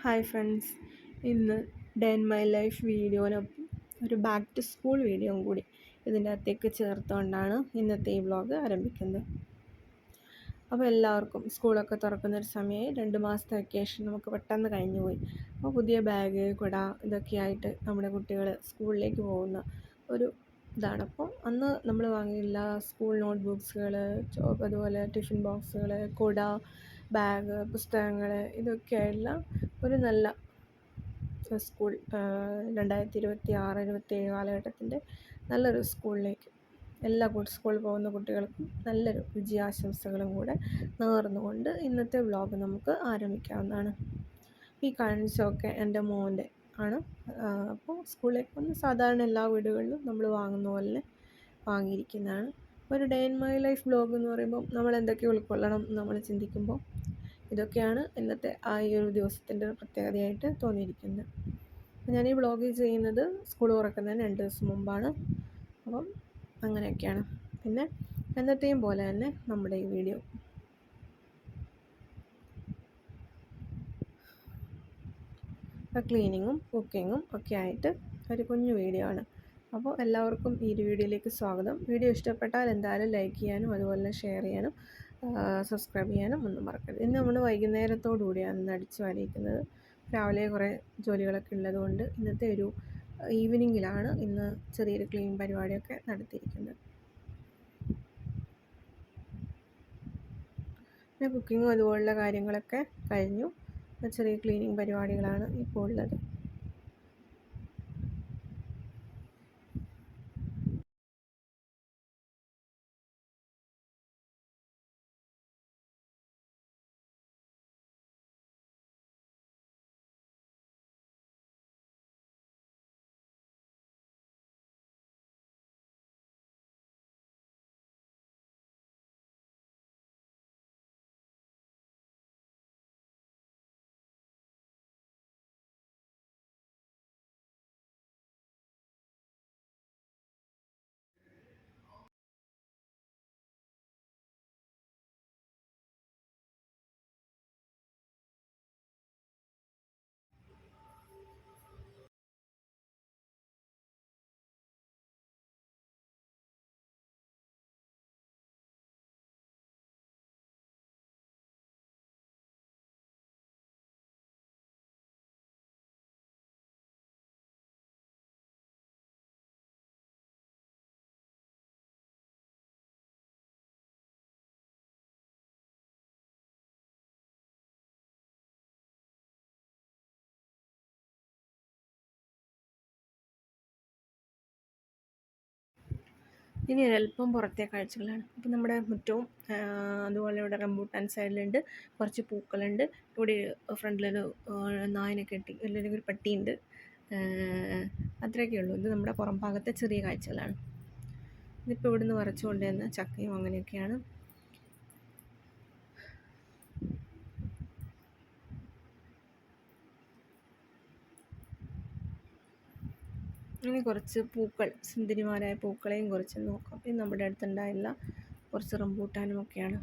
Hi friends, ഇന്ന് day in my life വീഡിയോനൊപ്പം ഒരു back to school വീഡിയോയും കൂടി ഇതിൻ്റെ അകത്തേക്ക് ചേർത്തുകൊണ്ടാണ് ഇന്നത്തെ ഈ വ്ളോഗ് ആരംഭിക്കുന്നത്. അപ്പോൾ എല്ലാവർക്കും സ്കൂളൊക്കെ തുറക്കുന്നൊരു സമയമായി. 2 മാസത്തെ വെക്കേഷൻ നമുക്ക് പെട്ടെന്ന് കഴിഞ്ഞു പോയി. അപ്പോൾ പുതിയ ബാഗ്, കുട ഇതൊക്കെയായിട്ട് നമ്മുടെ കുട്ടികൾ സ്കൂളിലേക്ക് പോകുന്ന ഒരു ഇതാണ്. അപ്പോൾ അന്ന് നമ്മൾ വാങ്ങിയില്ല സ്കൂൾ നോട്ട് ബുക്സുകൾ, അതുപോലെ ടിഫിൻ ബോക്സുകൾ, കുട, ബാഗ്, പുസ്തകങ്ങൾ ഇതൊക്കെയുള്ള ഒരു നല്ല സ്കൂൾ 2026-27 കാലഘട്ടത്തിൻ്റെ നല്ലൊരു സ്കൂളിലേക്ക് എല്ലാ സ്കൂളിൽ പോകുന്ന കുട്ടികൾക്കും നല്ലൊരു വിജയാശംസകളും കൂടെ നേർന്നുകൊണ്ട് ഇന്നത്തെ വ്ളോഗ് നമുക്ക് ആരംഭിക്കാവുന്നതാണ്. ഈ കാണിച്ചൊക്കെ എൻ്റെ മോൻ്റെ ആണ്. അപ്പോൾ സ്കൂളിലേക്ക് വന്ന് സാധാരണ എല്ലാ വീടുകളിലും നമ്മൾ വാങ്ങുന്ന പോലെ വാങ്ങിയിരിക്കുന്നതാണ്. ഒരു day in my life vlog എന്ന് പറയുമ്പോൾ നമ്മൾ എന്തൊക്കെ ഉൾക്കൊള്ളണം നമ്മൾ ചിന്തിക്കുമ്പോൾ ഇതൊക്കെയാണ് ഇന്നത്തെ ആ ഈ ഒരു ദിവസത്തിൻ്റെ പ്രത്യേകതയായിട്ട് തോന്നിയിരിക്കുന്നത്. ഞാൻ ഈ വ്ളോഗ് ചെയ്യുന്നത് സ്കൂൾ തുറക്കുന്നതിന് 2 ദിവസം മുമ്പാണ്. അപ്പം അങ്ങനെയൊക്കെയാണ്. പിന്നെ എന്നത്തെയും പോലെ തന്നെ നമ്മുടെ ഈ വീഡിയോ ക്ലീനിങ്ങും കുക്കിങ്ങും ഒക്കെ ആയിട്ട് ഒരു കുഞ്ഞു വീഡിയോ ആണ്. അപ്പോൾ എല്ലാവർക്കും ഈ ഒരു വീഡിയോയിലേക്ക് സ്വാഗതം. വീഡിയോ ഇഷ്ടപ്പെട്ടാൽ എന്തായാലും ലൈക്ക് ചെയ്യാനും അതുപോലെ ഷെയർ ചെയ്യാനും സബ്സ്ക്രൈബ് ചെയ്യാനും ഒന്നും മറക്കരുത്. ഇന്ന് നമ്മൾ വൈകുന്നേരത്തോടു കൂടിയാണ് ഇന്ന് അടിച്ചു വാരിയിരിക്കുന്നത്. രാവിലെ കുറേ ജോലികളൊക്കെ ഉള്ളതുകൊണ്ട് ഇന്നത്തെ ഒരു ഈവനിങ്ങിലാണ് ഇന്ന് ചെറിയൊരു ക്ലീൻ പരിപാടിയൊക്കെ നടത്തിയിരിക്കുന്നത്. പിന്നെ കുക്കിങ്ങും അതുപോലുള്ള കാര്യങ്ങളൊക്കെ കഴിഞ്ഞു. ചെറിയ ക്ലീനിങ് പരിപാടികളാണ് ഇപ്പോൾ ഉള്ളത്. ഇനി ഒരല്പം പുറത്തെ കാഴ്ചകളാണ്. അപ്പോൾ നമ്മുടെ മുറ്റവും അതുപോലെ ഇവിടെ റംബൂട്ടാൻ സൈഡിലുണ്ട്, കുറച്ച് പൂക്കളുണ്ട്. ഇവിടെ ഫ്രണ്ടിലൊരു നായനെ കെട്ടി അല്ലെങ്കിൽ ഒരു പട്ടിയുണ്ട്. അത്രയൊക്കെ ഉള്ളൂ. ഇത് നമ്മുടെ പുറം ഭാഗത്തെ ചെറിയ കാഴ്ചകളാണ്. ഇതിപ്പോൾ ഇവിടുന്ന് പറിച്ചു കൊണ്ടുവന്ന ചക്കയും അങ്ങനെയൊക്കെയാണ്. ഇനി കുറച്ച് പൂക്കൾ, സുന്ദരിമാരായ പൂക്കളെയും കുറച്ച് നോക്കാം. ഇത് നമ്മുടെ അടുത്തുണ്ടായുള്ള കുറച്ച് റംബൂട്ടാനും ഒക്കെയാണ്.